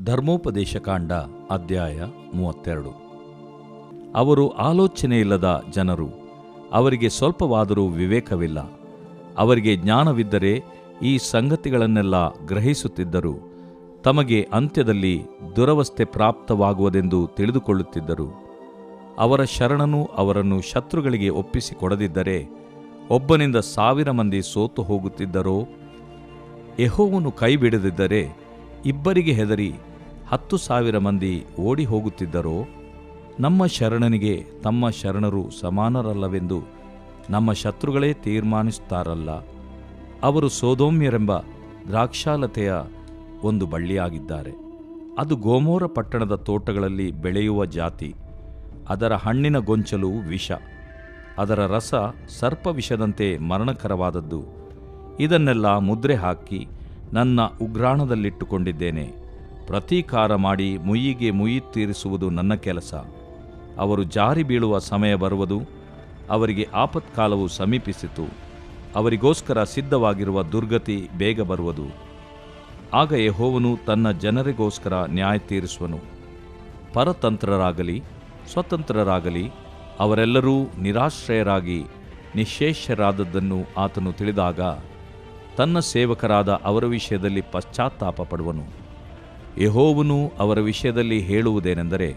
ಧರ್ಮೋಪದೇಶಕಾಂಡ ಅಧ್ಯಾಯ 32. ಅವರು ಆಲೋಚನೆಯಿಲ್ಲದ ಜನರು, ಅವರಿಗೆ ಸ್ವಲ್ಪವಾದರೂ ವಿವೇಕವಿಲ್ಲ. ಅವರಿಗೆ ಜ್ಞಾನವಿದ್ದರೆ ಈ ಸಂಗತಿಗಳನ್ನೆಲ್ಲ ಗ್ರಹಿಸುತ್ತಿದ್ದರು. ತಮಗೆ ಅಂತ್ಯದಲ್ಲಿ ದುರವಸ್ಥೆ ಪ್ರಾಪ್ತವಾಗುವುದೆಂದು ತಿಳಿದುಕೊಳ್ಳುತ್ತಿದ್ದರು. ಅವರ ಶರಣನು ಅವರನ್ನು ಶತ್ರುಗಳಿಗೆ ಒಪ್ಪಿಸಿಕೊಡದಿದ್ದರೆ ಒಬ್ಬನಿಂದ 1000 ಮಂದಿ ಸೋತು ಹೋಗುತ್ತಿದ್ದರೋ, ಯೆಹೋವನು ಕೈಬಿಡದಿದ್ದರೆ ಇಬ್ಬರಿಗೆ ಹೆದರಿ 10,000 ಮಂದಿ ಓಡಿ ಹೋಗುತ್ತಿದ್ದರೋ, ನಮ್ಮ ಶರಣನಿಗೆ ತಮ್ಮ ಶರಣರು ಸಮಾನರಲ್ಲವೆಂದು ನಮ್ಮ ಶತ್ರುಗಳೇ ತೀರ್ಮಾನಿಸುತ್ತಾರಲ್ಲ. ಅವರು ಸೊದೋಮ್ಯರೆಂಬ ದ್ರಾಕ್ಷಾಲತೆಯ ಒಂದು ಬಳ್ಳಿಯಾಗಿದ್ದಾರೆ. ಅದು ಗೊಮೋರ ಪಟ್ಟಣದ ತೋಟಗಳಲ್ಲಿ ಬೆಳೆಯುವ ಜಾತಿ. ಅದರ ಹಣ್ಣಿನ ಗೊಂಚಲು ವಿಷ, ಅದರ ರಸ ಸರ್ಪವಿಷದಂತೆ ಮರಣಕರವಾದದ್ದು. ಇದನ್ನೆಲ್ಲ ಮುದ್ರೆ ಹಾಕಿ ನನ್ನ ಉಗ್ರಾಣದಲ್ಲಿಟ್ಟುಕೊಂಡಿದ್ದೇನೆ. ಪ್ರತೀಕಾರ ಮಾಡಿ ಮುಯ್ಯಿಗೆ ಮುಯ್ಯಿ ತೀರಿಸುವುದು ನನ್ನ ಕೆಲಸ. ಅವರು ಜಾರಿ ಬೀಳುವ ಸಮಯ ಬರುವುದು, ಅವರಿಗೆ ಆಪತ್ಕಾಲವು ಸಮೀಪಿಸಿತು. ಅವರಿಗೋಸ್ಕರ ಸಿದ್ಧವಾಗಿರುವ ದುರ್ಗತಿ ಬೇಗ ಬರುವುದು. ಆಗ ಯೆಹೋವನು ತನ್ನ ಜನರಿಗೋಸ್ಕರ ನ್ಯಾಯ ತೀರಿಸುವನು. ಪರತಂತ್ರರಾಗಲಿ ಸ್ವತಂತ್ರರಾಗಲಿ ಅವರೆಲ್ಲರೂ ನಿರಾಶ್ರಯರಾಗಿ ನಿಶ್ಶೇಷರಾದದ್ದನ್ನು ಆತನು ತಿಳಿದಾಗ ತನ್ನ ಸೇವಕರಾದ ಅವರ ವಿಷಯದಲ್ಲಿ ಪಶ್ಚಾತ್ತಾಪ ಪಡುವನು. ಯೆಹೋವನು ಅವರ ವಿಷಯದಲ್ಲಿ ಹೇಳುವುದೇನೆಂದರೆ,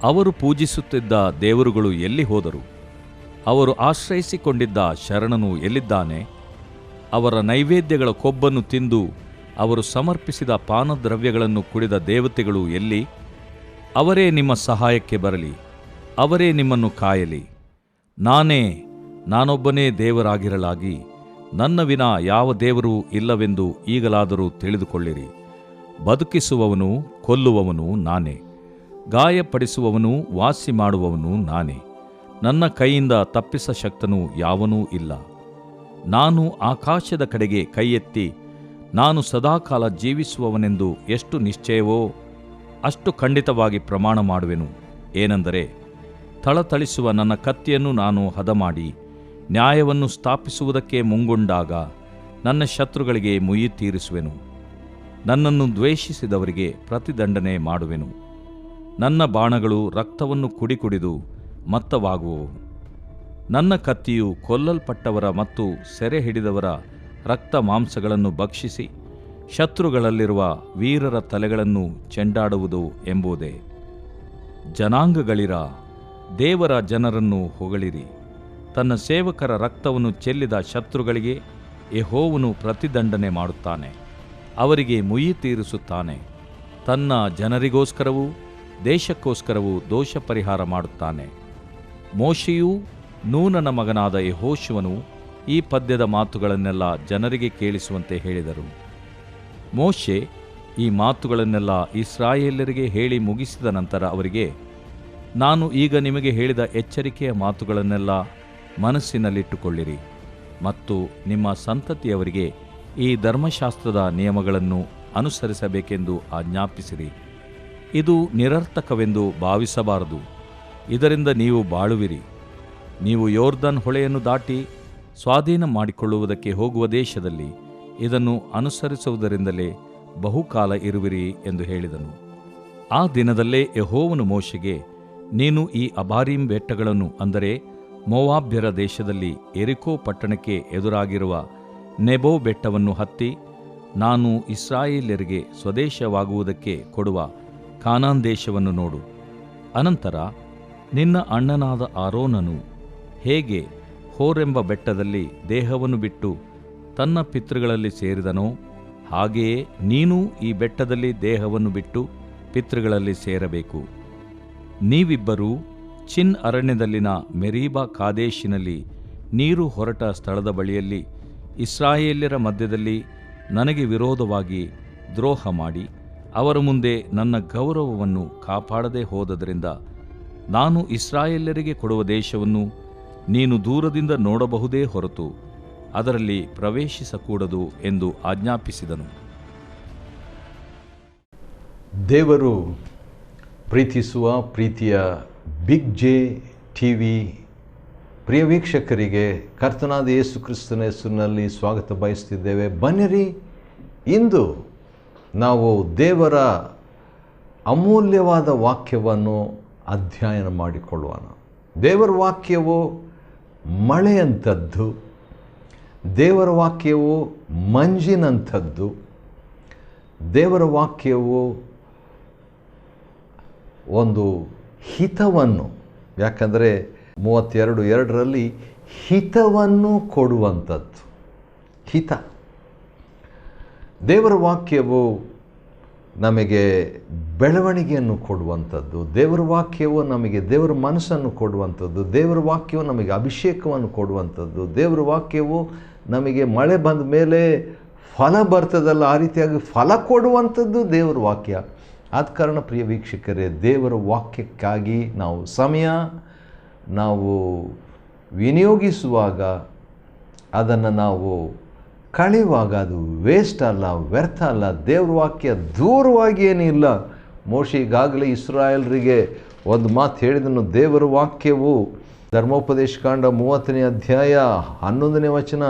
ಅವರು ಪೂಜಿಸುತ್ತಿದ್ದ ದೇವರುಗಳು ಎಲ್ಲಿ ಹೋದರು? ಅವರು ಆಶ್ರಯಿಸಿಕೊಂಡಿದ್ದ ಶರಣನು ಎಲ್ಲಿದ್ದಾನೆ? ಅವರ ನೈವೇದ್ಯಗಳ ಕೊಬ್ಬನ್ನು ತಿಂದು ಅವರು ಸಮರ್ಪಿಸಿದ ಪಾನದ್ರವ್ಯಗಳನ್ನು ಕುಡಿದ ದೇವತೆಗಳು ಎಲ್ಲಿ? ಅವರೇ ನಿಮ್ಮ ಸಹಾಯಕ್ಕೆ ಬರಲಿ, ಅವರೇ ನಿಮ್ಮನ್ನು ಕಾಯಲಿ. ನಾನೊಬ್ಬನೇ ದೇವರಾಗಿರಲಾಗಿ ನನ್ನ ವಿನಾ ಯಾವ ದೇವರೂ ಇಲ್ಲವೆಂದು ಈಗಲಾದರೂ ತಿಳಿದುಕೊಳ್ಳಿರಿ. ಬದುಕಿಸುವವನು ಕೊಲ್ಲುವವನು ನಾನೇ, ಗಾಯಪಡಿಸುವವನು ವಾಸಿ ಮಾಡುವವನು ನಾನೇ. ನನ್ನ ಕೈಯಿಂದ ತಪ್ಪಿಸಶಕ್ತನು ಯಾವನೂ ಇಲ್ಲ. ನಾನು ಆಕಾಶದ ಕಡೆಗೆ ಕೈಯೆತ್ತಿ ನಾನು ಸದಾಕಾಲ ಜೀವಿಸುವವನೆಂದು ಎಷ್ಟು ನಿಶ್ಚಯವೋ ಅಷ್ಟು ಖಂಡಿತವಾಗಿ ಪ್ರಮಾಣ ಮಾಡುವೆನು. ಏನೆಂದರೆ, ಥಳಥಳಿಸುವ ನನ್ನ ಕತ್ತಿಯನ್ನು ನಾನು ಹದಮಾಡಿ ನ್ಯಾಯವನ್ನು ಸ್ಥಾಪಿಸುವುದಕ್ಕೆ ಮುಂಗೊಂಡಾಗ ನನ್ನ ಶತ್ರುಗಳಿಗೆ ಮುಯ್ಯಿ ತೀರಿಸುವೆನು. ನನ್ನನ್ನು ದ್ವೇಷಿಸಿದವರಿಗೆ ಪ್ರತಿದಂಡನೆ ಮಾಡುವೆನು. ನನ್ನ ಬಾಣಗಳು ರಕ್ತವನ್ನು ಕುಡಿದು ಮತ್ತವಾಗುವವು. ನನ್ನ ಕತ್ತಿಯು ಕೊಲ್ಲಲ್ಪಟ್ಟವರ ಮತ್ತು ಸೆರೆ ಹಿಡಿದವರ ರಕ್ತ ಮಾಂಸಗಳನ್ನು ಭಕ್ಷಿಸಿ ಶತ್ರುಗಳಲ್ಲಿರುವ ವೀರರ ತಲೆಗಳನ್ನು ಚೆಂಡಾಡುವುದು ಎಂಬುದೇ. ಜನಾಂಗಗಳಿರ, ದೇವರ ಜನರನ್ನು ಹೊಗಳಿರಿ. ತನ್ನ ಸೇವಕರ ರಕ್ತವನ್ನು ಚೆಲ್ಲಿದ ಶತ್ರುಗಳಿಗೆ ಯೆಹೋವನು ಪ್ರತಿದಂಡನೆ ಮಾಡುತ್ತಾನೆ, ಅವರಿಗೆ ಮುಯ್ಯಿ ತೀರಿಸುತ್ತಾನೆ. ತನ್ನ ಜನರಿಗೋಸ್ಕರವೂ ದೇಶಕ್ಕೋಸ್ಕರವೂ ದೋಷ ಪರಿಹಾರ ಮಾಡುತ್ತಾನೆ. ಮೋಶೆಯೂ ನೂನನ ಮಗನಾದ ಯೆಹೋಶುವನು ಈ ಪದ್ಯದ ಮಾತುಗಳನ್ನೆಲ್ಲ ಜನರಿಗೆ ಕೇಳಿಸುವಂತೆ ಹೇಳಿದರು. ಮೋಶೆ ಈ ಮಾತುಗಳನ್ನೆಲ್ಲ ಇಸ್ರಾಯೇಲ್ಯರಿಗೆ ಹೇಳಿ ಮುಗಿಸಿದ ನಂತರ ಅವರಿಗೆ, ನಾನು ಈಗ ನಿಮಗೆ ಹೇಳಿದ ಎಚ್ಚರಿಕೆಯ ಮಾತುಗಳನ್ನೆಲ್ಲ ಮನಸ್ಸಿನಲ್ಲಿಟ್ಟುಕೊಳ್ಳಿರಿ ಮತ್ತು ನಿಮ್ಮ ಸಂತತಿಯವರಿಗೆ ಈ ಧರ್ಮಶಾಸ್ತ್ರದ ನಿಯಮಗಳನ್ನು ಅನುಸರಿಸಬೇಕೆಂದು ಆಜ್ಞಾಪಿಸಿರಿ. ಇದು ನಿರರ್ಥಕವೆಂದು ಭಾವಿಸಬಾರದು. ಇದರಿಂದ ನೀವು ಬಾಳುವಿರಿ. ನೀವು ಯೊರ್ದನ್ ಹೊಳೆಯನ್ನು ದಾಟಿ ಸ್ವಾಧೀನ ಮಾಡಿಕೊಳ್ಳುವುದಕ್ಕೆ ಹೋಗುವ ದೇಶದಲ್ಲಿ ಇದನ್ನು ಅನುಸರಿಸುವುದರಿಂದಲೇ ಬಹುಕಾಲ ಇರುವಿರಿ ಎಂದು ಹೇಳಿದನು. ಆ ದಿನದಲ್ಲೇ ಯೆಹೋವನು ಮೋಶೆಗೆ, ನೀನು ಈ ಅಬಾರೀಮ್ ಬೆಟ್ಟಗಳನ್ನು, ಅಂದರೆ ಮೋವಾಬ್ಯರ ದೇಶದಲ್ಲಿ ಯೆರಿಕೋ ಪಟ್ಟಣಕ್ಕೆ ಎದುರಾಗಿರುವ ನೆಬೋ ಬೆಟ್ಟವನ್ನು ಹತ್ತಿ ನಾನು ಇಸ್ರಾಯೇಲ್ಯರಿಗೆ ಸ್ವದೇಶವಾಗುವುದಕ್ಕೆ ಕೊಡುವ ಕಾನಾನ್ ದೇಶವನ್ನು ನೋಡು. ಅನಂತರ ನಿನ್ನ ಅಣ್ಣನಾದ ಆರೋನನು ಹೇಗೆ ಹೋರೆಂಬ ಬೆಟ್ಟದಲ್ಲಿ ದೇಹವನ್ನು ಬಿಟ್ಟು ತನ್ನ ಪಿತೃಗಳಲ್ಲಿ ಸೇರಿದನೋ, ಹಾಗೆಯೇ ನೀನೂ ಈ ಬೆಟ್ಟದಲ್ಲಿ ದೇಹವನ್ನು ಬಿಟ್ಟು ಪಿತೃಗಳಲ್ಲಿ ಸೇರಬೇಕು. ನೀವಿಬ್ಬರೂ ಚಿನ್ ಅರಣ್ಯದಲ್ಲಿನ ಮೆರೀಬಾ ಕಾದೇಶಿನಲ್ಲಿ ನೀರು ಹೊರಟ ಸ್ಥಳದ ಬಳಿಯಲ್ಲಿ ಇಸ್ರಾಯೇಲ್ಯರ ಮಧ್ಯದಲ್ಲಿ ನನಗೆ ವಿರೋಧವಾಗಿ ದ್ರೋಹ ಮಾಡಿ ಅವರ ಮುಂದೆ ನನ್ನ ಗೌರವವನ್ನು ಕಾಪಾಡದೆ ಹೋದದರಿಂದ ನಾನು ಇಸ್ರಾಯೇಲ್ಯರಿಗೆ ಕೊಡುವ ದೇಶವನ್ನು ನೀನು ದೂರದಿಂದ ನೋಡಬಹುದೇ ಹೊರತು ಅದರಲ್ಲಿ ಪ್ರವೇಶಿಸಕೂಡದು ಎಂದು ಆಜ್ಞಾಪಿಸಿದನು. ದೇವರು ಪ್ರೀತಿಸುವ ಪ್ರೀತಿಯ ಬಿಗ್ ಜೆ ಟಿವಿ ಪ್ರಿಯ ವೀಕ್ಷಕರಿಗೆ ಕರ್ತನಾದ ಯೇಸು ಕ್ರಿಸ್ತನ ಹೆಸರಿನಲ್ಲಿ ಸ್ವಾಗತ ಬಯಸ್ತಿದ್ದೇವೆ. ಬನ್ನಿರಿ, ಇಂದು ನಾವು ದೇವರ ಅಮೂಲ್ಯವಾದ ವಾಕ್ಯವನ್ನು ಅಧ್ಯಯನ ಮಾಡಿಕೊಳ್ಳೋಣ. ದೇವರ ವಾಕ್ಯವು ಮಳೆಯಂಥದ್ದು, ದೇವರ ವಾಕ್ಯವು ಮಂಜಿನಂಥದ್ದು, ದೇವರ ವಾಕ್ಯವು ಒಂದು ಹಿತವನ್ನು, ಯಾಕಂದರೆ 32:2 ಹಿತವನ್ನು ಕೊಡುವಂಥದ್ದು. ಹಿತ. ದೇವರ ವಾಕ್ಯವು ನಮಗೆ ಬೆಳವಣಿಗೆಯನ್ನು ಕೊಡುವಂಥದ್ದು, ದೇವರ ವಾಕ್ಯವು ನಮಗೆ ದೇವರ ಮನಸ್ಸನ್ನು ಕೊಡುವಂಥದ್ದು, ದೇವರ ವಾಕ್ಯವು ನಮಗೆ ಅಭಿಷೇಕವನ್ನು ಕೊಡುವಂಥದ್ದು, ದೇವರ ವಾಕ್ಯವು ನಮಗೆ ಮಳೆ ಬಂದ ಮೇಲೆ ಫಲ ಬರ್ತದಲ್ಲ ಆ ರೀತಿಯಾಗಿ ಫಲ ಕೊಡುವಂಥದ್ದು ದೇವರ ವಾಕ್ಯ. ಆದ ಕಾರಣ ಪ್ರಿಯ ವೀಕ್ಷಕರೇ, ದೇವರ ವಾಕ್ಯಕ್ಕಾಗಿ ನಾವು ವಿನಿಯೋಗಿಸುವಾಗ, ಅದನ್ನು ನಾವು ಕಳೆಯುವಾಗ ಅದು ವೇಸ್ಟ್ ಅಲ್ಲ, ವ್ಯರ್ಥ ಅಲ್ಲ. ದೇವ್ರ ವಾಕ್ಯ ದೂರವಾಗಿ ಏನಿಲ್ಲ. ಮೋಶೆ ಈಗಾಗಲೇ ಇಸ್ರಾಯೇಲರಿಗೆ ಒಂದು ಮಾತು ಹೇಳಿದನು. ದೇವರ ವಾಕ್ಯವು ಧರ್ಮೋಪದೇಶ ಕಾಂಡ 30ನೇ ಅಧ್ಯಾಯ 11ನೇ ವಚನ,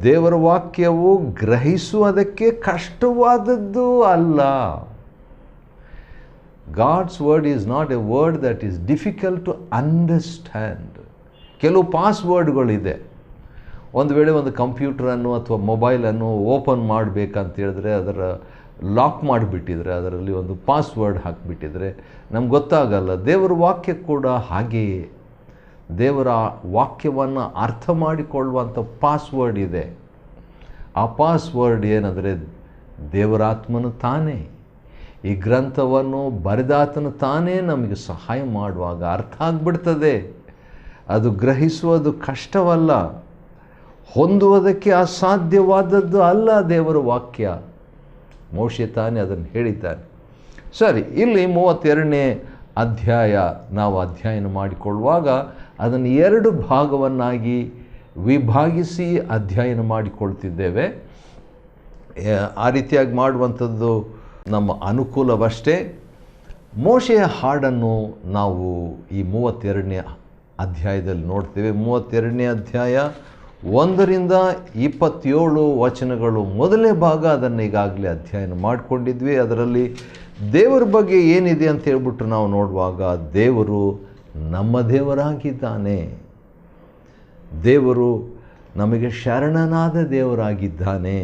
ದೇವರ ವಾಕ್ಯವು ಗ್ರಹಿಸುವುದಕ್ಕೆ ಕಷ್ಟವಾದದ್ದು ಅಲ್ಲ. God's word is not a word that is difficult to understand. ಕೆಲವು ಪಾಸ್ವರ್ಡ್ಗಳಿದೆ. ಒಂದು ವೇಳೆ ಒಂದು ಕಂಪ್ಯೂಟರನ್ನು ಅಥವಾ ಮೊಬೈಲನ್ನು ಓಪನ್ ಮಾಡಬೇಕಂತ ಹೇಳಿದ್ರೆ, ಅದರ ಲಾಕ್ ಮಾಡಿಬಿಟ್ಟಿದ್ರೆ, ಅದರಲ್ಲಿ ಒಂದು ಪಾಸ್ವರ್ಡ್ ಹಾಕಿಬಿಟ್ಟಿದ್ರೆ ನಮ್ಗೆ ಗೊತ್ತಾಗಲ್ಲ. ದೇವರ ವಾಕ್ಯ ಕೂಡ ಹಾಗೆಯೇ. ದೇವರ ವಾಕ್ಯವನ್ನು ಅರ್ಥ ಮಾಡಿಕೊಳ್ಳುವಂಥ ಪಾಸ್ವರ್ಡ್ ಇದೆ. ಆ ಪಾಸ್ವರ್ಡ್ ಏನಂದರೆ ದೇವರಾತ್ಮನು ತಾನೇ. ಈ ಗ್ರಂಥವನ್ನು ಬರೆದಾತನು ತಾನೇ ನಮಗೆ ಸಹಾಯ ಮಾಡುವಾಗ ಅರ್ಥ ಆಗಿಬಿಡ್ತದೆ. ಅದು ಗ್ರಹಿಸುವುದು ಕಷ್ಟವಲ್ಲ, ಹೊಂದುವುದಕ್ಕೆ ಅಸಾಧ್ಯವಾದದ್ದು ಅಲ್ಲ ದೇವರ ವಾಕ್ಯ. ಮೋಶೆ ತಾನೇ ಅದನ್ನು ಹೇಳಿದ್ದಾನೆ. ಸರಿ, ಇಲ್ಲಿ 32ನೇ ಅಧ್ಯಾಯ ನಾವು ಅಧ್ಯಯನ ಮಾಡಿಕೊಳ್ಳುವಾಗ ಅದನ್ನು 2 ಭಾಗವನ್ನಾಗಿ ವಿಭಾಗಿಸಿ ಅಧ್ಯಯನ ಮಾಡಿಕೊಳ್ತಿದ್ದೇವೆ. ಆ ರೀತಿಯಾಗಿ ಮಾಡುವಂಥದ್ದು ನಮ್ಮ ಅನುಕೂಲವಷ್ಟೇ. ಮೋಶೆಯ ಹಾಡನ್ನು ನಾವು ಈ 32ನೇ ಅಧ್ಯಾಯದಲ್ಲಿ ನೋಡ್ತೇವೆ. 32ನೇ ಅಧ್ಯಾಯ 1ರಿಂದ 27 ವಚನಗಳು ಮೊದಲನೇ ಭಾಗ. ಅದನ್ನು ಈಗಾಗಲೇ ಅಧ್ಯಯನ ಮಾಡಿಕೊಂಡಿದ್ವಿ. ಅದರಲ್ಲಿ ದೇವರ ಬಗ್ಗೆ ಏನಿದೆ ಅಂತ ಹೇಳ್ಬಿಟ್ಟು ನಾವು ನೋಡುವಾಗ, ದೇವರು ನಮ್ಮ ದೇವರಾಗಿದ್ದಾನೆ. ದೇವರು ನಮಗೆ ಶರಣನಾದ ದೇವರಾಗಿದ್ದಾನೆ.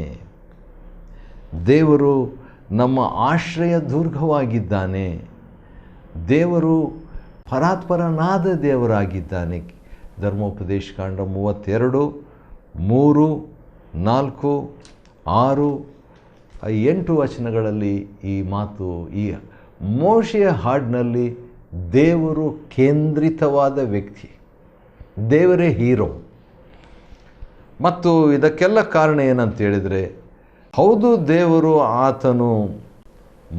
ದೇವರು ನಮ್ಮ ಆಶ್ರಯ ದುರ್ಗವಾಗಿದ್ದಾನೆ. ದೇವರು ಪರಾತ್ಪರನಾದ ದೇವರಾಗಿದ್ದಾನೆ. ಧರ್ಮೋಪದೇಶ ಕಾಂಡ 32, 3, 4, 6, 8 ವಚನಗಳಲ್ಲಿ ಈ ಮಾತು, ಈ ಮೋಶೆಯ ಹಾಡಿನಲ್ಲಿ ದೇವರು ಕೇಂದ್ರಿತವಾದ ವ್ಯಕ್ತಿ, ದೇವರೇ ಹೀರೋ. ಮತ್ತು ಇದಕ್ಕೆಲ್ಲ ಕಾರಣ ಏನಂತ ಹೇಳಿದರೆ, ಹೌದು, ದೇವರು ಆತನು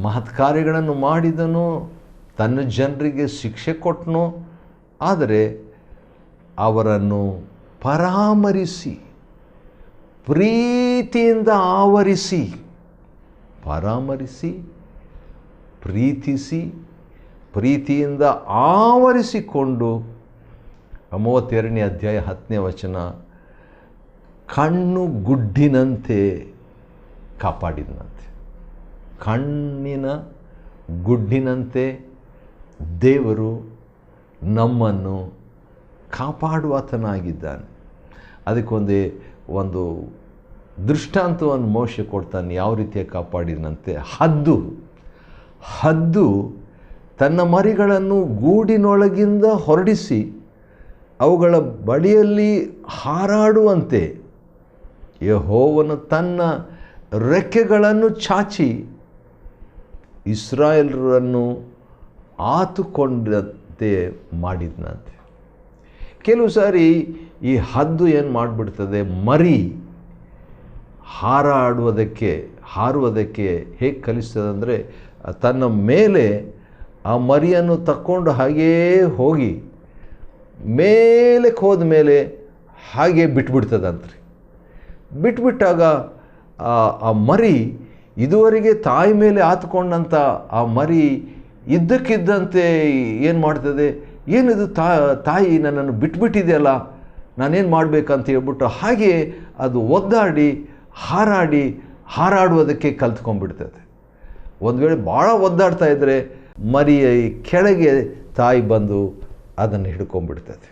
ಮಹತ್ ಕಾರ್ಯಗಳನ್ನು ಮಾಡಿದನು, ತನ್ನ ಜನರಿಗೆ ಶಿಕ್ಷೆ ಕೊಟ್ಟನು. ಆದರೆ ಅವರನ್ನು ಪರಾಮರಿಸಿ, ಪ್ರೀತಿಯಿಂದ ಆವರಿಸಿ, ಪರಾಮರಿಸಿ, ಪ್ರೀತಿಸಿ, ಪ್ರೀತಿಯಿಂದ ಆವರಿಸಿಕೊಂಡು 32ನೇ ಅಧ್ಯಾಯ 10ನೇ ವಚನ, ಕಣ್ಣು ಗುಡ್ಡಿನಂತೆ ಕಾಪಾಡಿದಂತೆ. ಕಣ್ಣಿನ ಗುಡ್ಡಿನಂತೆ ದೇವರು ನಮ್ಮನ್ನು ಕಾಪಾಡುವಾತನಾಗಿದ್ದಾನೆ. ಒಂದು ದೃಷ್ಟಾಂತವನ್ನು ಮೋಶೆ ಕೊಡ್ತಾನೆ, ಯಾವ ರೀತಿಯ ಕಾಪಾಡಿದಂತೆ. ಹದ್ದು ತನ್ನ ಮರಿಗಳನ್ನು ಗೂಡಿನೊಳಗಿಂದ ಹೊರಡಿಸಿ ಅವುಗಳ ಬಳಿಯಲ್ಲಿ ಹಾರಾಡುವಂತೆ ಯೆಹೋವನು ತನ್ನ ರೆಕ್ಕೆಗಳನ್ನು ಚಾಚಿ ಇಸ್ರಾಯೇಲರನ್ನು ಆತುಕೊಂಡಂತೆ ಮಾಡಿದನಂತೆ. ಕೆಲವು ಸಾರಿ ಈ ಹದ್ದು ಏನು ಮಾಡಿಬಿಡ್ತದೆ, ಮರಿ ಹಾರುವುದಕ್ಕೆ ಹೇಗೆ ಕಲಿಸ್ತದೆ ಅಂದರೆ, ತನ್ನ ಮೇಲೆ ಆ ಮರಿಯನ್ನು ತಕ್ಕೊಂಡು ಹಾಗೇ ಹೋಗಿ ಮೇಲಕ್ಕೆ ಹೋದ ಮೇಲೆ ಹಾಗೆ ಬಿಟ್ಬಿಡ್ತದಂತ್ರಿ. ಬಿಟ್ಬಿಟ್ಟಾಗ ಆ ಮರಿ ಇದುವರೆಗೆ ತಾಯಿ ಮೇಲೆ ಆತ್ಕೊಂಡಂಥ ಆ ಮರಿ ಇದ್ದಕ್ಕಿದ್ದಂತೆ ಏನು ಮಾಡ್ತದೆ, ಏನಿದು ತಾಯಿ ನನ್ನನ್ನು ಬಿಟ್ಬಿಟ್ಟಿದೆಯಲ್ಲ, ನಾನೇನು ಮಾಡಬೇಕಂತ ಹೇಳ್ಬಿಟ್ಟು ಹಾಗೆ ಅದು ಒದ್ದಾಡಿ ಹಾರಾಡುವುದಕ್ಕೆ ಕಲ್ತ್ಕೊಂಡ್ಬಿಡ್ತದೆ. ಒಂದು ವೇಳೆ ಭಾಳ ಒದ್ದಾಡ್ತಾ ಇದ್ದರೆ ಮರಿಯ ಕೆಳಗೆ ತಾಯಿ ಬಂದು ಅದನ್ನು ಹಿಡ್ಕೊಂಡ್ಬಿಡ್ತದೆ.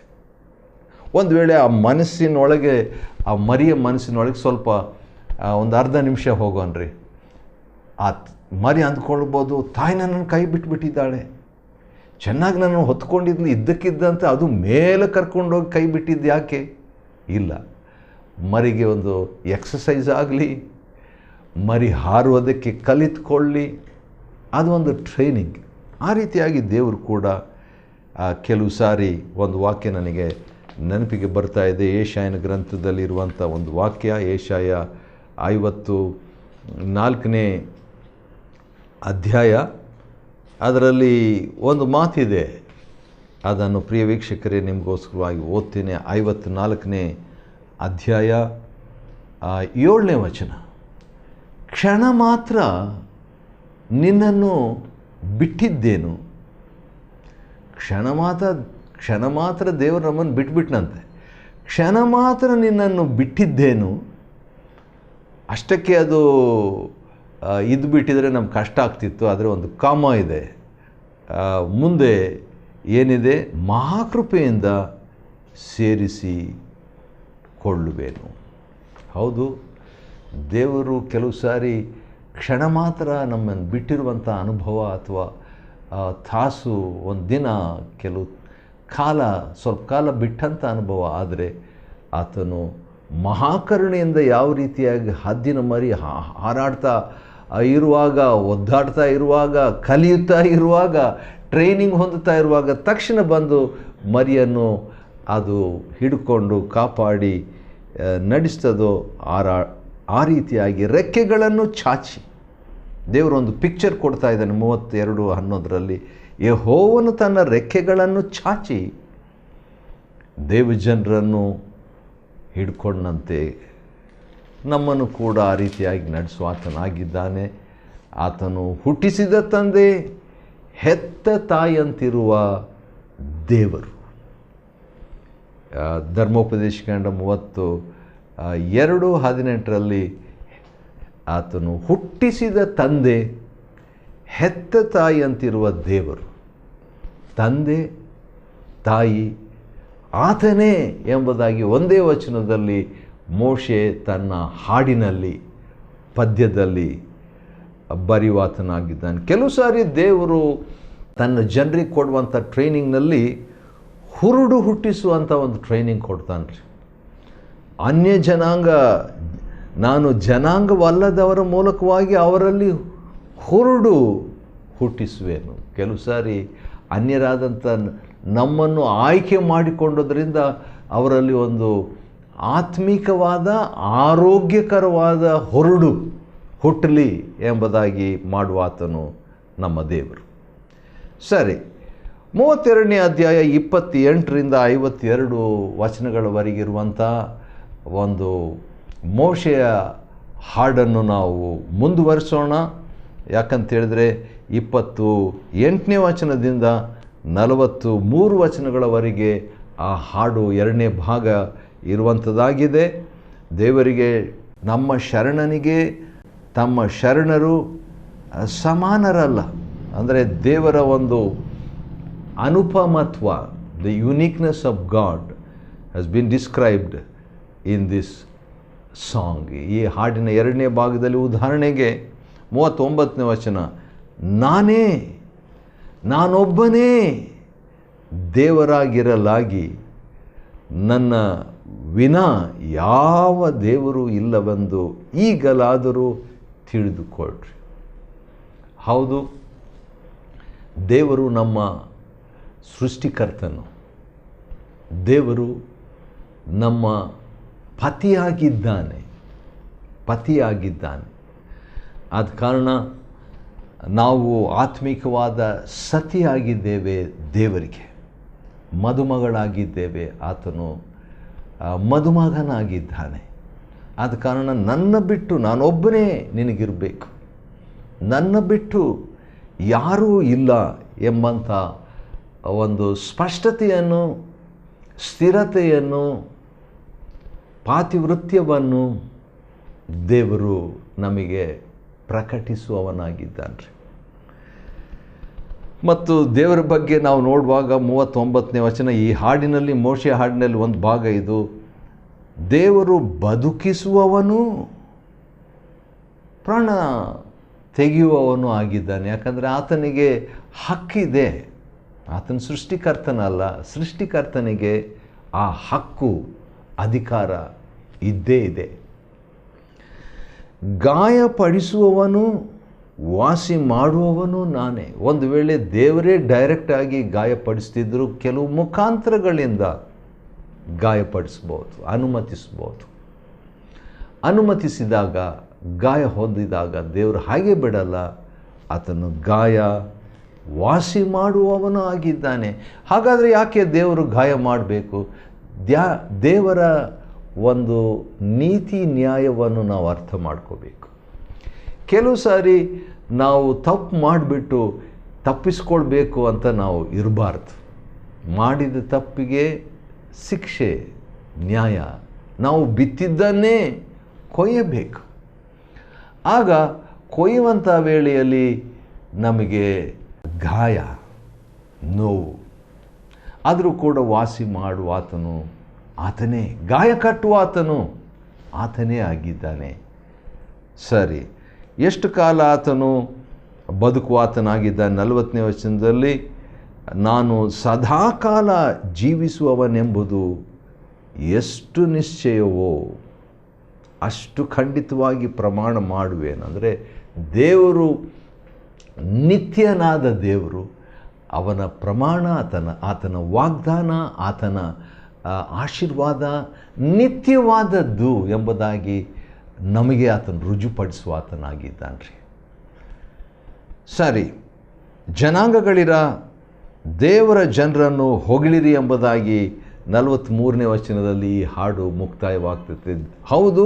ಒಂದು ವೇಳೆ ಆ ಮನಸ್ಸಿನೊಳಗೆ, ಆ ಮರಿಯ ಮನಸ್ಸಿನೊಳಗೆ ಸ್ವಲ್ಪ ಒಂದು ಅರ್ಧ ನಿಮಿಷ ಹೋಗೋನ್ರಿ, ಆ ಮರಿ ಅಂದ್ಕೊಳ್ಬೋದು, ತಾಯಿ ನನ್ನನ್ನು ಕೈ ಬಿಟ್ಬಿಟ್ಟಿದ್ದಾಳೆ, ಚೆನ್ನಾಗಿ ನಾನು ಹೊತ್ಕೊಂಡಿದ್ಲು, ಇದ್ದಕ್ಕಿದ್ದಂತೆ ಅದು ಮೇಲೆ ಕರ್ಕೊಂಡೋಗಿ ಕೈ ಬಿಟ್ಟಿದ್ದು ಯಾಕೆ? ಇಲ್ಲ, ಮರಿಗೆ ಒಂದು ಎಕ್ಸಸೈಸ್ ಆಗಲಿ, ಮರಿ ಹಾರುವುದಕ್ಕೆ ಕಲಿತ್ಕೊಳ್ಳಿ, ಅದು ಒಂದು ಟ್ರೈನಿಂಗ್. ಆ ರೀತಿಯಾಗಿ ದೇವರು ಕೂಡ ಕೆಲವು ಸಾರಿ ಒಂದು ವಾಕ್ಯ ನನಗೆ ನೆನಪಿಗೆ ಬರ್ತಾ ಇದೆ. ಯೆಶಾಯನ ಗ್ರಂಥದಲ್ಲಿರುವಂಥ ಒಂದು ವಾಕ್ಯ, ಯೆಶಾಯ 54ನೇ ಅಧ್ಯಾಯ. ಅದರಲ್ಲಿ ಒಂದು ಮಾತಿದೆ, ಅದನ್ನು ಪ್ರಿಯ ವೀಕ್ಷಕರೇ ನಿಮಗೋಸ್ಕರವಾಗಿ ಓದ್ತೀನಿ. 54ನೇ ಅಧ್ಯಾಯ 7ನೇ ವಚನ. ಕ್ಷಣ ಮಾತ್ರ ನಿನ್ನನ್ನು ಬಿಟ್ಟಿದ್ದೇನು. ಕ್ಷಣ ಮಾತ್ರ ದೇವರು ನಮ್ಮನ್ನು ಬಿಟ್ಬಿಟ್ನಂತೆ. ಕ್ಷಣ ಮಾತ್ರ ನಿನ್ನನ್ನು ಬಿಟ್ಟಿದ್ದೇನು. ಅಷ್ಟಕ್ಕೆ ಅದು ಇದು ಬಿಟ್ಟಿದರೆ ನಮ್ಗೆ ಕಷ್ಟ ಆಗ್ತಿತ್ತು. ಆದರೆ ಒಂದು ಕಾಮ ಇದೆ, ಮುಂದೆ ಏನಿದೆ, ಮಹಾಕೃಪೆಯಿಂದ ಸೇರಿಸಿಕೊಳ್ಳುವೆನು. ಹೌದು, ದೇವರು ಕೆಲವು ಸಾರಿ ಕ್ಷಣ ಮಾತ್ರ ನಮ್ಮನ್ನು ಬಿಟ್ಟಿರುವಂಥ ಅನುಭವ, ಅಥವಾ ತಾಸು, ಒಂದು ದಿನ, ಕೆಲವು ಕಾಲ, ಸ್ವಲ್ಪ ಕಾಲ ಬಿಟ್ಟಂಥ ಅನುಭವ. ಆದರೆ ಆತನು ಮಹಾಕರುಣೆಯಿಂದ ಯಾವ ರೀತಿಯಾಗಿ ಹದ್ದಿನ ಮರಿ ಹಾರಾಡ್ತಾ ಇರುವಾಗ, ಒದ್ದಾಡ್ತಾ ಇರುವಾಗ, ಕಲಿಯುತ್ತಾ ಇರುವಾಗ, ಟ್ರೈನಿಂಗ್ ಹೊಂದುತ್ತಾ ಇರುವಾಗ ತಕ್ಷಣ ಬಂದು ಮರಿಯನ್ನು ಅದು ಹಿಡ್ಕೊಂಡು ಕಾಪಾಡಿ ನಡೆಸ್ತದೋ ಆ ರೀತಿಯಾಗಿ ರೆಕ್ಕೆಗಳನ್ನು ಚಾಚಿ, ದೇವರೊಂದು ಪಿಕ್ಚರ್ ಕೊಡ್ತಾ ಇದ್ದಾನೆ 32:11 ಯೆಹೋವನು ತನ್ನ ರೆಕ್ಕೆಗಳನ್ನು ಚಾಚಿ ದೇವಜನರನ್ನು ಹಿಡ್ಕೊಂಡಂತೆ ನಮ್ಮನ್ನು ಕೂಡ ಆ ರೀತಿಯಾಗಿ ನಡೆಸುವ ಆತನಾಗಿದ್ದಾನೆ. ಆತನು ಹುಟ್ಟಿಸಿದ ತಂದೆ, ಹೆತ್ತ ತಾಯಿಯಂತಿರುವ ದೇವರು. ಧರ್ಮೋಪದೇಶಕಾಂಡ 32:18 ಆತನು ಹುಟ್ಟಿಸಿದ ತಂದೆ, ಹೆತ್ತ ತಾಯಿಯಂತಿರುವ ದೇವರು. ತಂದೆ ತಾಯಿ ಆತನೇ ಎಂಬುದಾಗಿ ಒಂದೇ ವಚನದಲ್ಲಿ ಮೋಶೆ ತನ್ನ ಹಾಡಿನಲ್ಲಿ, ಪದ್ಯದಲ್ಲಿ ಬರೆಯುವಾತನಾಗಿದ್ದಾನೆ. ಕೆಲವು ಸಾರಿ ದೇವರು ತನ್ನ ಜನರಿಗೆ ಕೊಡುವಂಥ ಟ್ರೈನಿಂಗ್ನಲ್ಲಿ ಹುರುಡು ಹುಟ್ಟಿಸುವಂಥ ಒಂದು ಟ್ರೈನಿಂಗ್ ಕೊಡ್ತಾನೆ ರೀ. ಅನ್ಯ ಜನಾಂಗ, ನಾನು ಜನಾಂಗವಲ್ಲದವರ ಮೂಲಕವಾಗಿ ಅವರಲ್ಲಿ ಹುರುಡು ಹುಟ್ಟಿಸುವೆನು. ಕೆಲವು ಸಾರಿ ಅನ್ಯರಾದಂಥ ನಮ್ಮನ್ನು ಆಯ್ಕೆ ಮಾಡಿಕೊಂಡೋದ್ರಿಂದ ಅವರಲ್ಲಿ ಒಂದು ಆತ್ಮಿಕವಾದ, ಆರೋಗ್ಯಕರವಾದ ಹೊರಡು ಹುಟ್ಟಲಿ ಎಂಬುದಾಗಿ ಮಾಡುವಾತನು ನಮ್ಮ ದೇವರು. ಸರಿ, 32ನೇ ಅಧ್ಯಾಯ 28ರಿಂದ 52 ವಚನಗಳವರೆಗಿರುವಂಥ ಒಂದು ಮೋಶೆಯ ಹಾಡನ್ನು ನಾವು ಮುಂದುವರಿಸೋಣ. ಯಾಕಂತೇಳಿದ್ರೆ 28ನೇ ವಚನದಿಂದ 43 ವಚನಗಳವರೆಗೆ ಆ ಹಾಡು 2ನೇ ಭಾಗ ಇರುವಂಥದ್ದಾಗಿದೆ. ದೇವರಿಗೆ, ನಮ್ಮ ಶರಣನಿಗೆ ತಮ್ಮ ಶರಣರು ಸಮಾನರಲ್ಲ. ಅಂದರೆ ದೇವರ ಒಂದು ಅನುಪಮತ್ವ, the uniqueness of God has been described in this song. ಈ ಹಾಡಿನ 2ನೇ ಭಾಗದಲ್ಲಿ ಉದಾಹರಣೆಗೆ 39ನೇ ವಚನ, ನಾನೊಬ್ಬನೇ ದೇವರಾಗಿರಲಾಗಿ ನನ್ನ ವಿನಾ ಯಾವ ದೇವರು ಇಲ್ಲವೆಂದು ಈಗಲಾದರೂ ತಿಳಿದುಕೊಳ್ಳ್ರಿ. ಹೌದು, ದೇವರು ನಮ್ಮ ಸೃಷ್ಟಿಕರ್ತನು. ದೇವರು ನಮ್ಮ ಪತಿಯಾಗಿದ್ದಾನೆ. ಆದ ಕಾರಣ ನಾವು ಆತ್ಮಿಕವಾದ ಸತಿಯಾಗಿದ್ದೇವೆ ದೇವರಿಗೆ, ಮದುಮಗಳಾಗಿದ್ದೇವೆ, ಆತನು ಮದುಮಗನಾಗಿದ್ದಾನೆ. ಆದ ಕಾರಣ ನನ್ನ ಬಿಟ್ಟು ನಾನೊಬ್ಬನೇ ನಿನಗಿರಬೇಕು, ನನ್ನ ಬಿಟ್ಟು ಯಾರೂ ಇಲ್ಲ ಎಂಬಂಥ ಒಂದು ಸ್ಪಷ್ಟತೆಯನ್ನು, ಸ್ಥಿರತೆಯನ್ನು, ಪಾತಿವೃತ್ಯವನ್ನು ದೇವರು ನಮಗೆ ಪ್ರಕಟಿಸುವವನಾಗಿದ್ದಾನೆ. ಮತ್ತು ದೇವರ ಬಗ್ಗೆ ನಾವು ನೋಡುವಾಗ 39ನೇ ವಚನ, ಈ ಹಾಡಿನಲ್ಲಿ, ಮೋಶೆ ಹಾಡಿನಲ್ಲಿ ಒಂದು ಭಾಗ ಇದು, ದೇವರು ಬದುಕಿಸುವವನು ಪ್ರಾಣ ತೆಗೆಯುವವನು ಆಗಿದ್ದಾನೆ. ಯಾಕಂದರೆ ಆತನಿಗೆ ಹಕ್ಕಿದೆ. ಆತನ ಸೃಷ್ಟಿಕರ್ತನಲ್ಲ, ಸೃಷ್ಟಿಕರ್ತನಿಗೆ ಆ ಹಕ್ಕು, ಅಧಿಕಾರ ಇದ್ದೇ ಇದೆ. ಗಾಯಪಡಿಸುವವನು, ವಾಸಿ ಮಾಡುವವನು ನಾನೇ. ಒಂದು ವೇಳೆ ದೇವರೇ ಡೈರೆಕ್ಟಾಗಿ ಗಾಯಪಡಿಸ್ತಿದ್ರು, ಕೆಲವು ಮುಖಾಂತರಗಳಿಂದ ಗಾಯಪಡಿಸ್ಬೋದು, ಅನುಮತಿಸ್ಬೋದು. ಅನುಮತಿಸಿದಾಗ, ಗಾಯ ಹೊಂದಿದಾಗ ದೇವರು ಹಾಗೆ ಬಿಡಲ್ಲ, ಆತನು ಗಾಯ ವಾಸಿ ಮಾಡುವವನು ಆಗಿದ್ದಾನೆ. ಹಾಗಾದರೆ ಯಾಕೆ ದೇವರು ಗಾಯ ಮಾಡಬೇಕು? ದೇವರ ಒಂದು ನೀತಿ ನ್ಯಾಯವನ್ನು ನಾವು ಅರ್ಥ ಮಾಡ್ಕೋಬೇಕು. ಕೆಲವು ಸಾರಿ ನಾವು ತಪ್ಪು ಮಾಡಿಬಿಟ್ಟು ತಪ್ಪಿಸ್ಕೊಳ್ಬೇಕು ಅಂತ ನಾವು ಇರಬಾರ್ದು. ಮಾಡಿದ ತಪ್ಪಿಗೆ ಶಿಕ್ಷೆ, ನ್ಯಾಯ. ನಾವು ಬಿತ್ತಿದ್ದನ್ನೇ ಕೊಯ್ಯಬೇಕು. ಆಗ ಕೊಯ್ಯುವಂಥ ವೇಳೆಯಲ್ಲಿ ನಮಗೆ ಗಾಯ, ನೋವು, ಆದರೂ ಕೂಡ ವಾಸಿ ಮಾಡುವ ಆತನು ಆತನೇ, ಗಾಯ ಕಟ್ಟುವ ಆತನು ಆತನೇ ಆಗಿದ್ದಾನೆ. ಸರಿ, ಎಷ್ಟು ಕಾಲ ಆತನು ಬದುಕುವ ಆತನಾಗಿದ್ದಾನೆ? 40ನೇ ವಚನದಲ್ಲಿ, ನಾನು ಸದಾಕಾಲ ಜೀವಿಸುವವನೆಂಬುದು ಎಷ್ಟು ನಿಶ್ಚಯವೋ ಅಷ್ಟು ಖಂಡಿತವಾಗಿ ಪ್ರಮಾಣ ಮಾಡುವೇನೆಂದರೆ, ದೇವರು ನಿತ್ಯನಾದ ದೇವರು, ಅವನ ಪ್ರಮಾಣ, ಆತನ ವಾಗ್ದಾನ, ಆತನ ಆಶೀರ್ವಾದ ನಿತ್ಯವಾದದ್ದು ಎಂಬುದಾಗಿ ನಮಗೆ ಆತನ ರುಜುಪಡಿಸುವ ಆತನಾಗಿದ್ದಾನೆ ರೀ. ಸರಿ, ಜನಾಂಗಗಳಿರ ದೇವರ ಜನರನ್ನು ಹೊಗಳಿರಿ ಎಂಬುದಾಗಿ 43ನೇ ವಚನದಲ್ಲಿ ಈ ಹಾಡು ಮುಕ್ತಾಯವಾಗ್ತದೆ. ಹೌದು,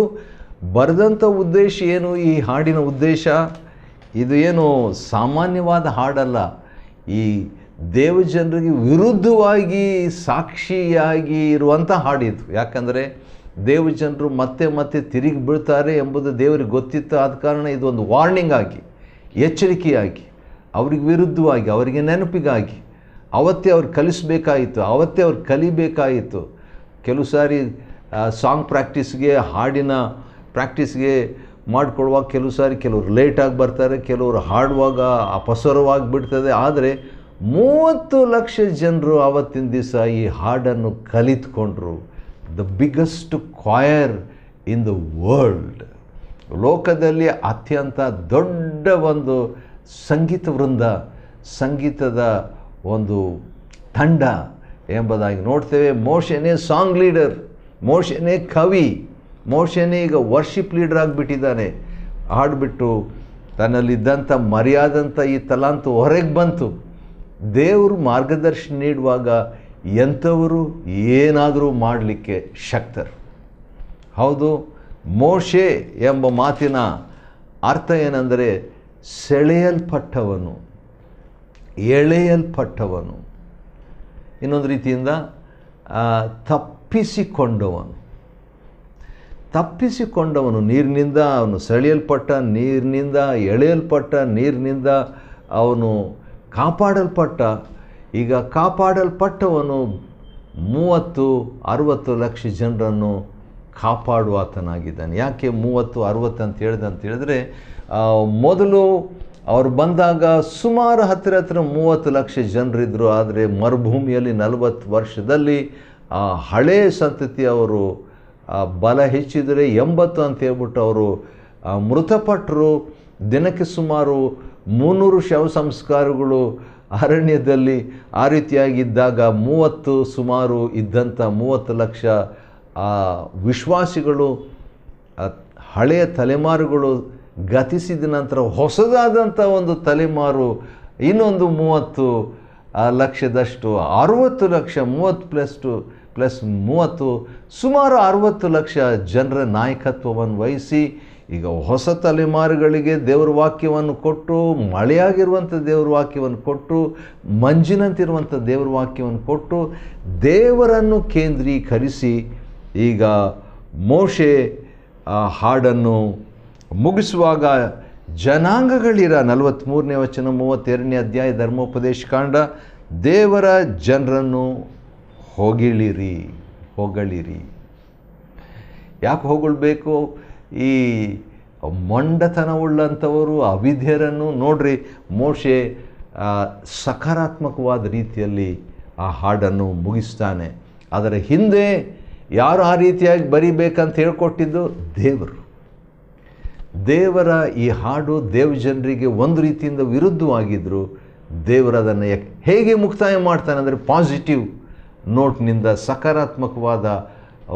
ಬರೆದಂಥ ಉದ್ದೇಶ ಏನು? ಈ ಹಾಡಿನ ಉದ್ದೇಶ ಇದು ಏನು ಸಾಮಾನ್ಯವಾದ ಹಾಡಲ್ಲ. ಈ ದೇವಜನರಿಗೆ ವಿರುದ್ಧವಾಗಿ ಸಾಕ್ಷಿಯಾಗಿ ಇರುವಂಥ ಹಾಡಿದು. ಯಾಕಂದರೆ ದೇವಜನರು ಮತ್ತೆ ಮತ್ತೆ ತಿರುಗಿ ಬೀಳ್ತಾರೆ ಎಂಬುದು ದೇವರಿಗೆ ಗೊತ್ತಿತ್ತು. ಆದ ಕಾರಣ ಇದೊಂದು ವಾರ್ನಿಂಗ್ ಆಗಿ, ಎಚ್ಚರಿಕೆಯಾಗಿ, ಅವ್ರಿಗೆ ವಿರುದ್ಧವಾಗಿ, ಅವರಿಗೆ ನೆನಪಿಗಾಗಿ ಅವತ್ತೇ ಅವ್ರು ಕಲಿಸಬೇಕಾಯಿತು, ಅವತ್ತೇ ಅವ್ರು ಕಲಿಬೇಕಾಯಿತು. ಕೆಲವು ಸಾರಿ ಸಾಂಗ್ ಪ್ರಾಕ್ಟೀಸ್ಗೆ, ಹಾಡಿನ ಪ್ರಾಕ್ಟೀಸ್ಗೆ ಮಾಡಿಕೊಳ್ಳುವಾಗ ಕೆಲವು ಸಾರಿ ಕೆಲವರು ಲೇಟಾಗಿ ಬರ್ತಾರೆ, ಕೆಲವರು ಹಾಡುವಾಗ ಅಪಸರವಾಗಿ ಬಿಡ್ತದೆ. ಆದರೆ 30 ಲಕ್ಷ ಜನರು ಆವತ್ತಿನ ದಿವಸ ಈ ಹಾಡನ್ನು ಕಲಿತ್ಕೊಂಡ್ರು. The biggest choir in the world, ಲೋಕದಲ್ಲಿ ಅತ್ಯಂತ ದೊಡ್ಡ ಒಂದು ಸಂಗೀತ ವೃಂದ, ಸಂಗೀತದ ಒಂದು ತಂಡ ಎಂಬುದಾಗಿ ನೋಡ್ತೇವೆ. ಮೋಶೆನೇ ಸಾಂಗ್ ಲೀಡರ್, ಮೋಶೆನೇ ಕವಿ, ಮೋಶೆನೇ ಈಗ ವರ್ಷಿಪ್ ಲೀಡರ್ ಆಗಿಬಿಟ್ಟಿದ್ದಾನೆ. ಹಾಡಿಬಿಟ್ಟು ತನ್ನಲ್ಲಿದ್ದಂಥ ಮರ್ಯಾದಂಥ ಈ ತಲಾಂತು ಹೊರಗೆ ಬಂತು. ದೇವರು ಮಾರ್ಗದರ್ಶನ ನೀಡುವಾಗ ಎಂಥವರು ಏನಾದರೂ ಮಾಡಲಿಕ್ಕೆ ಶಕ್ತರು. ಹೌದು, ಮೋಶೆ ಎಂಬ ಮಾತಿನ ಅರ್ಥ ಏನೆಂದರೆ ಸೆಳೆಯಲ್ಪಟ್ಟವನು, ಎಳೆಯಲ್ಪಟ್ಟವನು. ಇನ್ನೊಂದು ರೀತಿಯಿಂದ ತಪ್ಪಿಸಿಕೊಂಡವನು, ನೀರಿನಿಂದ ಅವನು ಸೆಳೆಯಲ್ಪಟ್ಟ, ನೀರಿನಿಂದ ಎಳೆಯಲ್ಪಟ್ಟ, ನೀರಿನಿಂದ ಅವನು ಕಾಪಾಡಲ್ಪಟ್ಟ. ಈಗ ಕಾಪಾಡಲ್ಪಟ್ಟವನು 30-60 ಲಕ್ಷ ಜನರನ್ನು ಕಾಪಾಡುವ ಆತನಾಗಿದ್ದಾನೆ. ಯಾಕೆ 30-60 ಅಂತ ಹೇಳಿದ್ರೆ ಮೊದಲು ಅವ್ರು ಬಂದಾಗ ಸುಮಾರು ಹತ್ತಿರ 30 ಲಕ್ಷ ಜನರಿದ್ದರು. ಆದರೆ ಮರುಭೂಮಿಯಲ್ಲಿ 40 ವರ್ಷದಲ್ಲಿ ಹಳೆಯ ಸಂತತಿಯವರು ಬಲ ಹೆಚ್ಚಿದರೆ 80 ಅಂತ ಹೇಳ್ಬಿಟ್ಟು ಅವರು ಮೃತಪಟ್ಟರು. ದಿನಕ್ಕೆ ಸುಮಾರು 300 ಶವ ಸಂಸ್ಕಾರಗಳು ಅರಣ್ಯದಲ್ಲಿ ಆ ರೀತಿಯಾಗಿದ್ದಾಗ ಸುಮಾರು ಇದ್ದಂಥ 30 ಲಕ್ಷ ವಿಶ್ವಾಸಿಗಳು, ಹಳೆಯ ತಲೆಮಾರುಗಳು ಗತಿಸಿದ ನಂತರ ಹೊಸದಾದಂಥ ಒಂದು ತಲೆಮಾರು ಇನ್ನೊಂದು 30 ಲಕ್ಷದಷ್ಟು, 60 ಲಕ್ಷ, 30 ಪ್ಲಸ್ 30 ಸುಮಾರು 60 ಲಕ್ಷ ಜನರ ನಾಯಕತ್ವವನ್ನು ವಹಿಸಿ ಈಗ ಹೊಸ ತಲೆಮಾರುಗಳಿಗೆ ದೇವರ ವಾಕ್ಯವನ್ನು ಕೊಟ್ಟು, ಮಳೆಯಾಗಿರುವಂಥ ದೇವರ ವಾಕ್ಯವನ್ನು ಕೊಟ್ಟು, ಮಂಜಿನಂತಿರುವಂಥ ದೇವರ ವಾಕ್ಯವನ್ನು ಕೊಟ್ಟು, ದೇವರನ್ನು ಕೇಂದ್ರೀಕರಿಸಿ ಈಗ ಮೋಶೆ ಹಾಡನ್ನು ಮುಗಿಸುವಾಗ ಜನಾಂಗಗಳಿರ 43ನೇ ವಚನ 32ನೇ ಅಧ್ಯಾಯ ಧರ್ಮೋಪದೇಶ ಕಾಂಡ. ದೇವರ ಜನರನ್ನು ಹೊಗಳಿರಿ. ಯಾಕೆ ಹೊಗಳ್ಬೇಕು? ಈ ಮೊಂಡತನವುಳ್ಳಂಥವರು ಅವಿಧೇಯರನ್ನು ನೋಡ್ರಿ, ಮೋಶೆ ಸಕಾರಾತ್ಮಕವಾದ ರೀತಿಯಲ್ಲಿ ಆ ಹಾಡನ್ನು ಮುಗಿಸ್ತಾನೆ. ಅದರ ಹಿಂದೆ ಯಾರು ಆ ರೀತಿಯಾಗಿ ಬರಿಬೇಕಂತ ಹೇಳ್ಕೊಟ್ಟಿದ್ದು? ದೇವರ ಈ ಹಾಡು ದೇವಜನರಿಗೆ ಒಂದು ರೀತಿಯಿಂದ ವಿರುದ್ಧವಾಗಿದ್ದರು. ದೇವರು ಅದನ್ನು ಹೇಗೆ ಮುಕ್ತಾಯ ಮಾಡ್ತಾನೆ ಅಂದರೆ ಪಾಸಿಟಿವ್ ನೋಟ್ನಿಂದ, ಸಕಾರಾತ್ಮಕವಾದ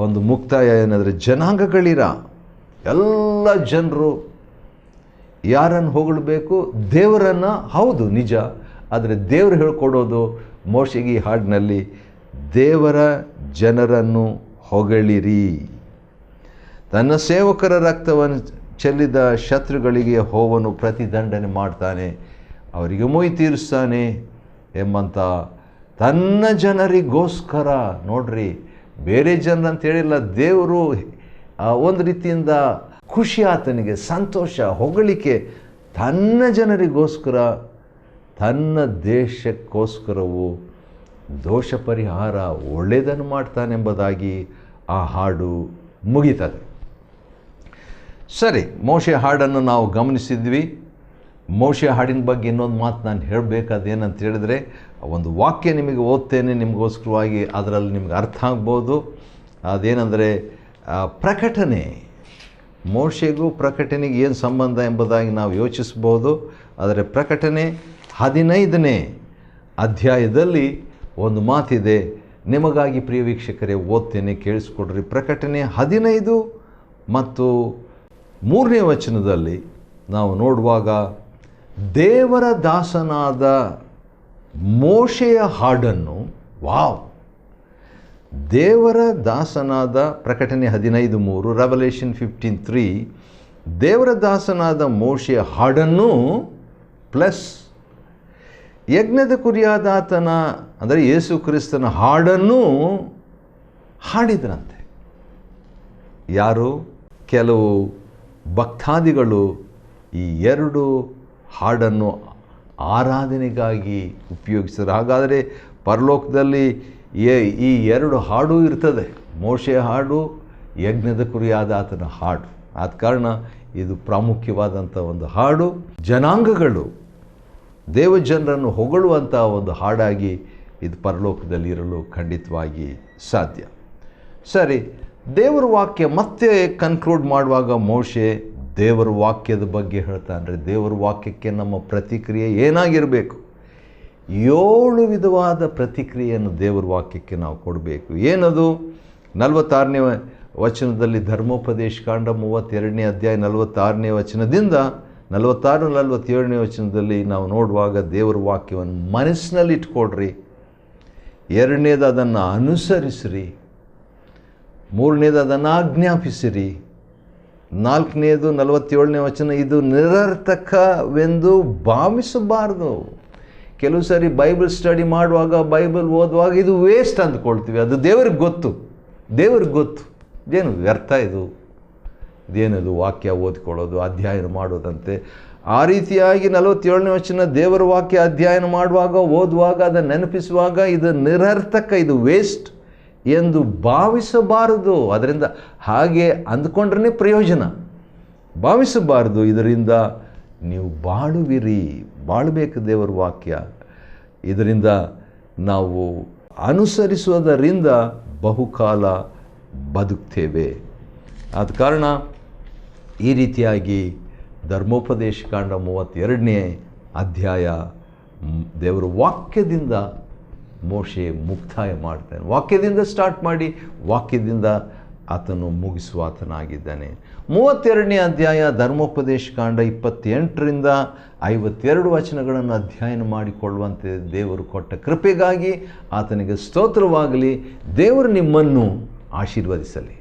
ಒಂದು ಮುಕ್ತಾಯ. ಏನಾದರೆ ಜನಾಂಗಗಳಿರ ಎಲ್ಲ ಜನರು ಯಾರನ್ನು ಹೊಗಳಬೇಕು? ದೇವರನ್ನು. ಹೌದು, ನಿಜ. ಆದರೆ ದೇವರು ಹೇಳ್ಕೊಡೋದು ಮೋಶೆಗೆ ಈ ಹಾಡಿನಲ್ಲಿ, ದೇವರ ಜನರನ್ನು ಹೊಗಳಿರಿ. ತನ್ನ ಸೇವಕರ ರಕ್ತವನ್ನು ಚೆಲ್ಲಿದ ಶತ್ರುಗಳಿಗೆ ಯೆಹೋವನು ಪ್ರತಿದಂಡನೆ ಮಾಡ್ತಾನೆ, ಅವರಿಗೆ ಮೊಯ್ ತೀರಿಸ್ತಾನೆ ಎಂಬಂಥ ತನ್ನ ಜನರಿಗೋಸ್ಕರ. ನೋಡ್ರಿ, ಬೇರೆ ಜನರಂತ ಹೇಳಿಲ್ಲ, ದೇವರು ಒಂದು ರೀತಿಯಿಂದ ಖುಷಿ, ಆತನಿಗೆ ಸಂತೋಷ, ಹೊಗಳಿಕೆ. ತನ್ನ ಜನರಿಗೋಸ್ಕರ, ತನ್ನ ದೇಶಕ್ಕೋಸ್ಕರವೂ ದೋಷ ಪರಿಹಾರ, ಒಳ್ಳೆಯದನ್ನು ಮಾಡ್ತಾನೆಂಬುದಾಗಿ ಆ ಹಾಡು ಮುಗಿತದೆ. ಸರಿ, ಮೋಶೆ ಹಾಡನ್ನು ನಾವು ಗಮನಿಸಿದ್ವಿ. ಮೋಶೆ ಹಾಡಿನ ಬಗ್ಗೆ ಇನ್ನೊಂದು ಮಾತು ನಾನು ಹೇಳಬೇಕಾದೇನಂತ ಹೇಳಿದ್ರೆ, ಒಂದು ವಾಕ್ಯ ನಿಮಗೆ ಓದ್ತೇನೆ ನಿಮಗೋಸ್ಕರವಾಗಿ, ಅದರಲ್ಲಿ ನಿಮ್ಗೆ ಅರ್ಥ ಆಗ್ಬೋದು. ಅದೇನೆಂದರೆ ಪ್ರಕಟಣೆ. ಮೋಶೆಗೂ ಪ್ರಕಟಣೆಗೆ ಏನು ಸಂಬಂಧ ಎಂಬುದಾಗಿ ನಾವು ಯೋಚಿಸ್ಬೋದು. ಆದರೆ ಪ್ರಕಟಣೆ 15ನೇ ಅಧ್ಯಾಯದಲ್ಲಿ ಒಂದು ಮಾತಿದೆ, ನಿಮಗಾಗಿ ಪ್ರಿಯ ವೀಕ್ಷಕರೇ ಓದ್ತೇನೆ, ಕೇಳಿಸ್ಕೊಡ್ರಿ. ಪ್ರಕಟಣೆ 15 ಮತ್ತು 3ನೇ ವಚನದಲ್ಲಿ ನಾವು ನೋಡುವಾಗ, ದೇವರ ದಾಸನಾದ ಮೋಶೆಯ ಹಾಡನ್ನು, ದೇವರ ದಾಸನಾದ, ಪ್ರಕಟಣೆ 15:3, ರೆವಲೇಷನ್ 15:3, ದೇವರ ದಾಸನಾದ ಮೋಶೆಯ ಹಾಡನ್ನು ಪ್ಲಸ್ ಯಜ್ಞದ ಕುರಿಯಾದಾತನ ಅಂದರೆ ಯೇಸು ಕ್ರಿಸ್ತನ ಹಾಡನ್ನು ಹಾಡಿದ್ರಂತೆ. ಯಾರು? ಕೆಲವು ಭಕ್ತಾದಿಗಳು ಈ ಎರಡು ಹಾಡನ್ನು ಆರಾಧನೆಗಾಗಿ ಉಪಯೋಗಿಸಿದ್ರು. ಹಾಗಾದರೆ ಪರಲೋಕದಲ್ಲಿ ಈ ಎರಡು ಹಾಡು ಇರ್ತದೆ, ಮೋಶೆಯ ಹಾಡು, ಯಜ್ಞದ ಕುರಿಯಾದ ಆತನ ಹಾಡು. ಆದ ಕಾರಣ ಇದು ಪ್ರಾಮುಖ್ಯವಾದಂಥ ಒಂದು ಹಾಡು. ಜನಾಂಗಗಳು ದೇವಜನರನ್ನು ಹೊಗಳುವಂಥ ಒಂದು ಹಾಡಾಗಿ ಇದು ಪರಲೋಕದಲ್ಲಿ ಇರಲು ಖಂಡಿತವಾಗಿ ಸಾಧ್ಯ. ಸರಿ, ದೇವರ ವಾಕ್ಯ ಮತ್ತೆ ಕನ್ಕ್ಲೂಡ್ ಮಾಡುವಾಗ ಮೋಶೆ ದೇವರ ವಾಕ್ಯದ ಬಗ್ಗೆ ಹೇಳ್ತಾನೆ. ದೇವರ ವಾಕ್ಯಕ್ಕೆ ನಮ್ಮ ಪ್ರತಿಕ್ರಿಯೆ ಏನಾಗಿರಬೇಕು? 7 ವಿಧವಾದ ಪ್ರತಿಕ್ರಿಯೆಯನ್ನು ದೇವರ ವಾಕ್ಯಕ್ಕೆ ನಾವು ಕೊಡಬೇಕು. ಏನದು? 46ನೇ ವಚನದಲ್ಲಿ ಧರ್ಮೋಪದೇಶ ಕಾಂಡ 32ನೇ ಅಧ್ಯಾಯ 46ನೇ ವಚನದಿಂದ 46-47ನೇ ವಚನದಲ್ಲಿ ನಾವು ನೋಡುವಾಗ ದೇವರ ವಾಕ್ಯವನ್ನು ಮನಸ್ಸಿನಲ್ಲಿ ಇಟ್ಕೊಳ್ರಿ. 2ನೇದು ಅದನ್ನು ಅನುಸರಿಸಿರಿ. 3ನೇದು ಅದನ್ನು ಆಜ್ಞಾಪಿಸಿರಿ. 4ನೇದು 47ನೇ ವಚನ, ಇದು ನಿರರ್ಥಕವೆಂದು ಭಾವಿಸಬಾರ್ದು. ಕೆಲವು ಸರಿ ಬೈಬಲ್ ಸ್ಟಡಿ ಮಾಡುವಾಗ, ಬೈಬಲ್ ಓದುವಾಗ ಇದು ವೇಸ್ಟ್ ಅಂದ್ಕೊಳ್ತೀವಿ. ಅದು ದೇವ್ರಿಗೆ ಗೊತ್ತು. ಇದೇನು ವ್ಯರ್ಥ, ಇದೇನದು ವಾಕ್ಯ ಓದ್ಕೊಳ್ಳೋದು, ಅಧ್ಯಯನ ಮಾಡೋದಂತೆ. ಆ ರೀತಿಯಾಗಿ 47ನೇ ವಚನ ದೇವರ ವಾಕ್ಯ ಅಧ್ಯಯನ ಮಾಡುವಾಗ, ಓದುವಾಗ, ಅದನ್ನು ನೆನಪಿಸುವಾಗ ಇದು ನಿರರ್ಥಕ, ಇದು ವೇಸ್ಟ್ ಎಂದು ಭಾವಿಸಬಾರದು. ಅದರಿಂದ ಹಾಗೆ ಅಂದ್ಕೊಂಡ್ರೆ ಪ್ರಯೋಜನ, ಭಾವಿಸಬಾರದು. ಇದರಿಂದ ನೀವು ಬಾಳಬೇಕು ದೇವರ ವಾಕ್ಯ. ಇದರಿಂದ ನಾವು ಅನುಸರಿಸುವುದರಿಂದ ಬಹುಕಾಲ ಬದುಕ್ತೇವೆ. ಆದ ಕಾರಣ ಈ ರೀತಿಯಾಗಿ ಧರ್ಮೋಪದೇಶ ಕಾಂಡ 32ನೇ ಅಧ್ಯಾಯ ದೇವರ ವಾಕ್ಯದಿಂದ ಮೋಶೆ ಮುಕ್ತಾಯ ಮಾಡ್ತಾನೆ. ವಾಕ್ಯದಿಂದ ಸ್ಟಾರ್ಟ್ ಮಾಡಿ ವಾಕ್ಯದಿಂದ ಆತನು ಮುಗಿಸುವ ಆತನಾಗಿದ್ದಾನೆ. 32ನೇ ಅಧ್ಯಾಯ ಧರ್ಮೋಪದೇಶ ಕಾಂಡ 28ರಿಂದ 52 ವಚನಗಳನ್ನು ಅಧ್ಯಯನ ಮಾಡಿಕೊಳ್ಳುವಂತೆ ದೇವರು ಕೊಟ್ಟ ಕೃಪೆಗಾಗಿ ಆತನಿಗೆ ಸ್ತೋತ್ರವಾಗಲಿ. ದೇವರು ನಿಮ್ಮನ್ನು ಆಶೀರ್ವದಿಸಲಿ.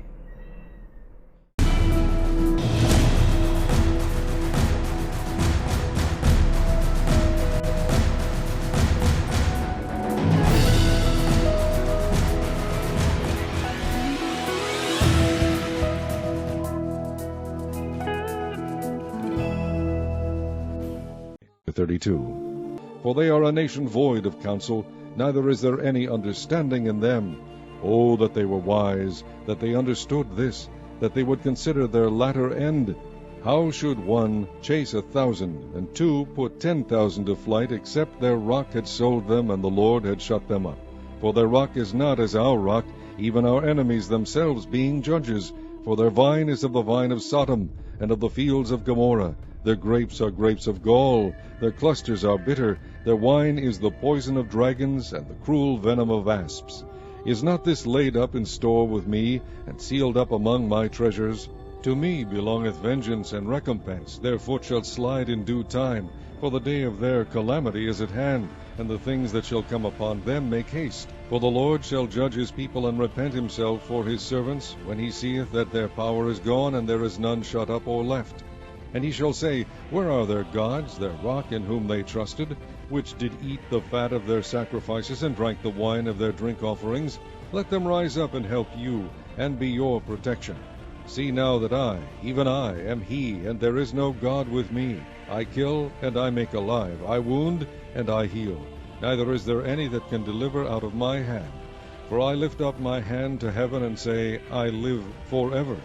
32. For they are a nation void of counsel, neither is there any understanding in them. Oh, that they were wise, that they understood this, that they would consider their latter end. How should one chase 1,000, and two put 10,000 to flight, except their rock had sold them, and the Lord had shut them up? For their rock is not as our rock, even our enemies themselves being judges. For their vine is of the vine of Sodom, and of the fields of Gomorrah. Their grapes are grapes of gall, their clusters are bitter, their wine is the poison of dragons, and the cruel venom of asps. Is not this laid up in store with me, and sealed up among my treasures? To me belongeth vengeance and recompense, their foot shall slide in due time, for the day of their calamity is at hand, and the things that shall come upon them make haste. For the Lord shall judge his people, and repent himself for his servants, when he seeth that their power is gone, and there is none shut up or left. And he shall say, Where are their gods, their rock in whom they trusted, which did eat the fat of their sacrifices, and drank the wine of their drink offerings? Let them rise up and help you, and be your protection. See now that I, even I, am he, and there is no God with me. I kill, and I make alive. I wound, and I heal. Neither is there any that can deliver out of my hand. For I lift up my hand to heaven, and say, I live forever.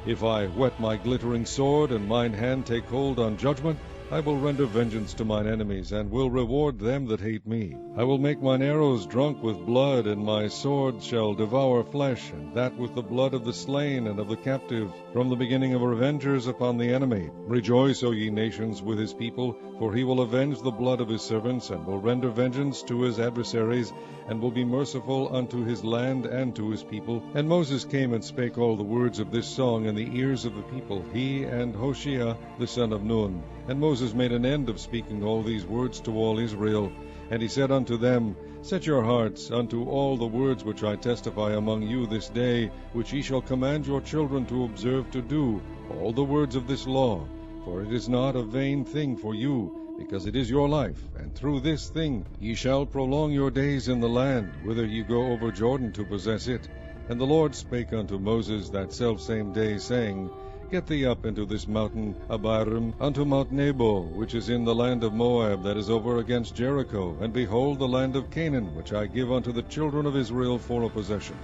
If I whet my glittering sword, and mine hand take hold on judgment, I will render vengeance to mine enemies, and will reward them that hate me. I will make mine arrows drunk with blood, and my sword shall devour flesh, and that with the blood of the slain and of the captive, from the beginning of revengers upon the enemy. Rejoice, O ye nations, with his people, for he will avenge the blood of his servants, and will render vengeance to his adversaries, and will be merciful unto his land and to his people. And Moses came and spake all the words of this song in the ears of the people, he and Hoshea the son of Nun. And Moses made an end of speaking all these words to all Israel. And he said unto them, Set your hearts unto all the words which I testify among you this day, which ye shall command your children to observe to do, all the words of this law. For it is not a vain thing for you, because it is your life, and through this thing ye shall prolong your days in the land, whither ye go over Jordan to possess it. And the Lord spake unto Moses that selfsame day, saying, Get thee up into this mountain Abarim, unto Mount Nebo, which is in the land of Moab, that is over against Jericho, and behold the land of Canaan, which I give unto the children of Israel for a possession.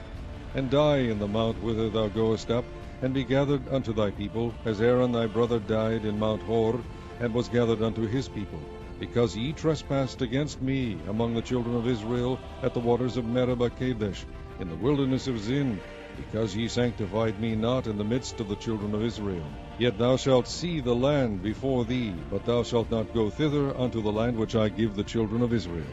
And die in the mount whither thou goest up, and be gathered unto thy people, as Aaron thy brother died in Mount Hor, and was gathered unto his people, because ye trespassed against me among the children of Israel at the waters of Meribah Kadesh, in the wilderness of Zin, because ye sanctified me not in the midst of the children of Israel. Yet thou shalt see the land before thee, but thou shalt not go thither unto the land which I give the children of Israel.